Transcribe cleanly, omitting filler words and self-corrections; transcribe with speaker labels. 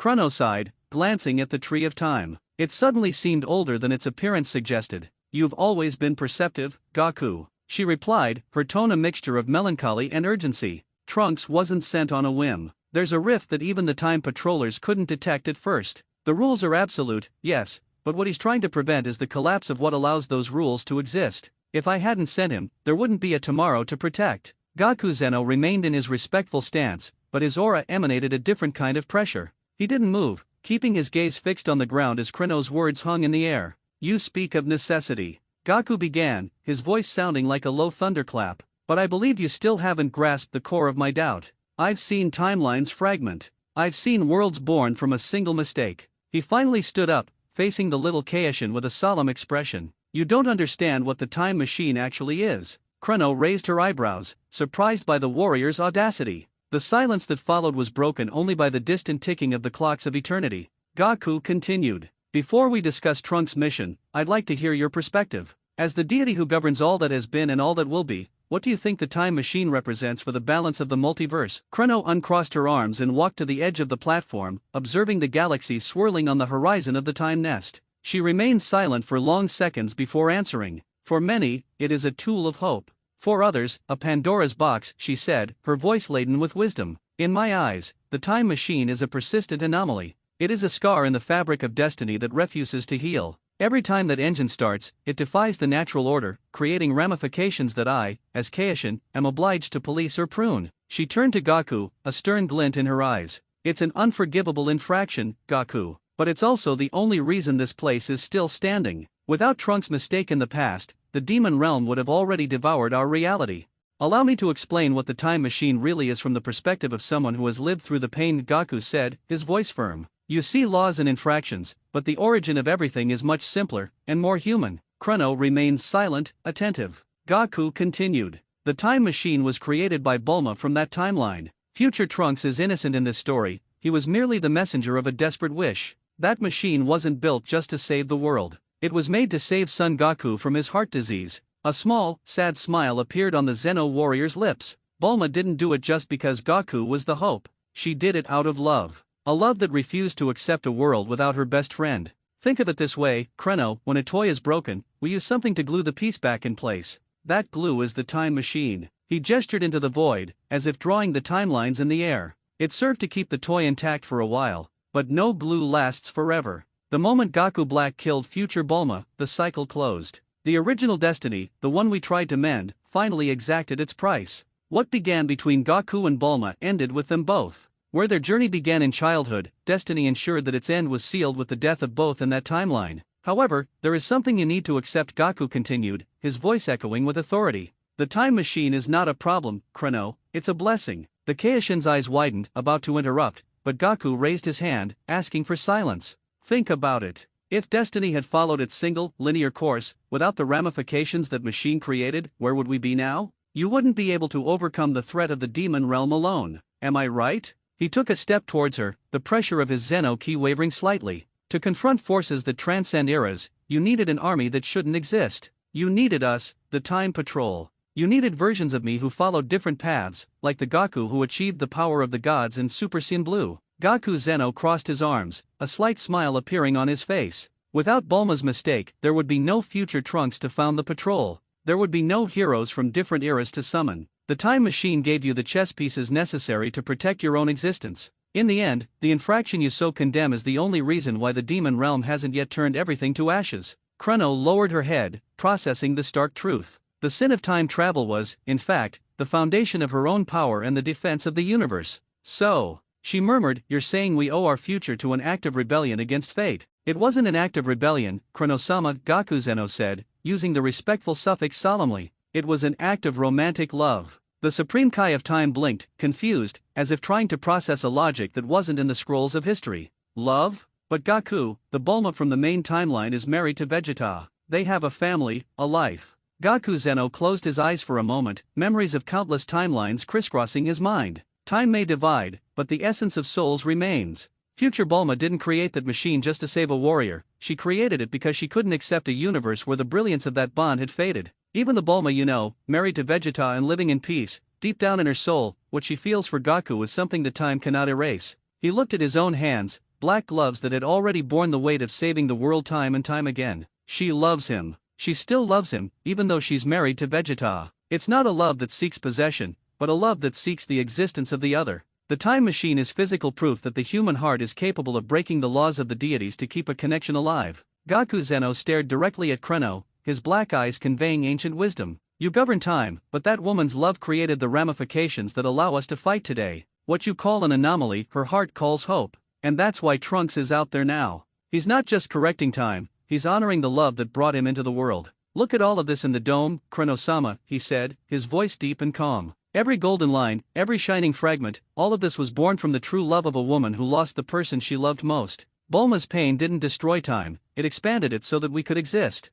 Speaker 1: Chrono sighed, glancing at the tree of time. It suddenly seemed older than its appearance suggested. You've always been perceptive, Goku, she replied, her tone a mixture of melancholy and urgency. Trunks wasn't sent on a whim. There's a rift that even the time patrollers couldn't detect at first. The rules are absolute, yes, but what he's trying to prevent is the collapse of what allows those rules to exist. If I hadn't sent him, there wouldn't be a tomorrow to protect. Xeno remained in his respectful stance, but his aura emanated a different kind of pressure. He didn't move, keeping his gaze fixed on the ground as Chrono's words hung in the air. You speak of necessity. Goku began, his voice sounding like a low thunderclap. But I believe you still haven't grasped the core of my doubt. I've seen timelines fragment. I've seen worlds born from a single mistake. He finally stood up, facing the little Kaishin with a solemn expression. You don't understand what the time machine actually is. Chrono raised her eyebrows, surprised by the warrior's audacity. The silence that followed was broken only by the distant ticking of the clocks of eternity. Goku continued. Before we discuss Trunks' mission, I'd like to hear your perspective. As the deity who governs all that has been and all that will be, what do you think the time machine represents for the balance of the multiverse? Chrono uncrossed her arms and walked to the edge of the platform, observing the galaxies swirling on the horizon of the time nest. She remained silent for long seconds before answering. For many, it is a tool of hope. For others, a Pandora's box, she said, her voice laden with wisdom. In my eyes, the time machine is a persistent anomaly. It is a scar in the fabric of destiny that refuses to heal. Every time that engine starts, it defies the natural order, creating ramifications that I, as Kaishin, am obliged to police or prune. She turned to Goku, a stern glint in her eyes. It's an unforgivable infraction, Goku, but it's also the only reason this place is still standing. Without Trunks' mistake in the past, the demon realm would have already devoured our reality. Allow me to explain what the time machine really is from the perspective of someone who has lived through the pain, Goku said, his voice firm. You see laws and infractions, but the origin of everything is much simpler and more human. Chrono remained silent, attentive. Goku continued. The time machine was created by Bulma from that timeline. Future Trunks is innocent in this story, he was merely the messenger of a desperate wish. That machine wasn't built just to save the world. It was made to save Son Goku from his heart disease. A small, sad smile appeared on the Xeno warrior's lips. Bulma didn't do it just because Goku was the hope. She did it out of love. A love that refused to accept a world without her best friend. Think of it this way, Chrono, when a toy is broken, we use something to glue the piece back in place. That glue is the time machine. He gestured into the void, as if drawing the timelines in the air. It served to keep the toy intact for a while, but no glue lasts forever. The moment Goku Black killed future Bulma, the cycle closed. The original destiny, the one we tried to mend, finally exacted its price. What began between Goku and Bulma ended with them both. Where their journey began in childhood, destiny ensured that its end was sealed with the death of both in that timeline. However, there is something you need to accept, Goku continued, his voice echoing with authority. The time machine is not a problem, Chrono, it's a blessing. The Kaishin's eyes widened, about to interrupt, but Goku raised his hand, asking for silence. Think about it. If destiny had followed its single, linear course, without the ramifications that machine created, where would we be now? You wouldn't be able to overcome the threat of the demon realm alone, am I right? He took a step towards her, the pressure of his Xeno ki wavering slightly. To confront forces that transcend eras, you needed an army that shouldn't exist. You needed us, the Time Patrol. You needed versions of me who followed different paths, like the Goku who achieved the power of the gods in Super Saiyan Blue. Goku Xeno crossed his arms, a slight smile appearing on his face. Without Bulma's mistake, there would be no future Trunks to found the patrol. There would be no heroes from different eras to summon. The time machine gave you the chess pieces necessary to protect your own existence. In the end, the infraction you so condemn is the only reason why the demon realm hasn't yet turned everything to ashes. Chrono lowered her head, processing the stark truth. The sin of time travel was, in fact, the foundation of her own power and the defense of the universe. So, she murmured, you're saying we owe our future to an act of rebellion against fate. It wasn't an act of rebellion, Chrono-sama, Goku Xeno said, using the respectful suffix solemnly. It was an act of romantic love. The Supreme Kai of Time blinked, confused, as if trying to process a logic that wasn't in the scrolls of history. Love? But Goku, the Bulma from the main timeline is married to Vegeta. They have a family, a life. Goku Xeno closed his eyes for a moment, memories of countless timelines crisscrossing his mind. Time may divide, but the essence of souls remains. Future Bulma didn't create that machine just to save a warrior, she created it because she couldn't accept a universe where the brilliance of that bond had faded. Even the Bulma you know, married to Vegeta and living in peace, deep down in her soul, what she feels for Goku is something that time cannot erase. He looked at his own hands, black gloves that had already borne the weight of saving the world time and time again. She loves him. She still loves him, even though she's married to Vegeta. It's not a love that seeks possession, but a love that seeks the existence of the other. The time machine is physical proof that the human heart is capable of breaking the laws of the deities to keep a connection alive. Goku Xeno stared directly at Chrono, his black eyes conveying ancient wisdom. You govern time, but that woman's love created the ramifications that allow us to fight today. What you call an anomaly, her heart calls hope. And that's why Trunks is out there now. He's not just correcting time, he's honoring the love that brought him into the world. Look at all of this in the dome, Chrono-sama, he said, his voice deep and calm. Every golden line, every shining fragment, all of this was born from the true love of a woman who lost the person she loved most. Bulma's pain didn't destroy time, it expanded it so that we could exist.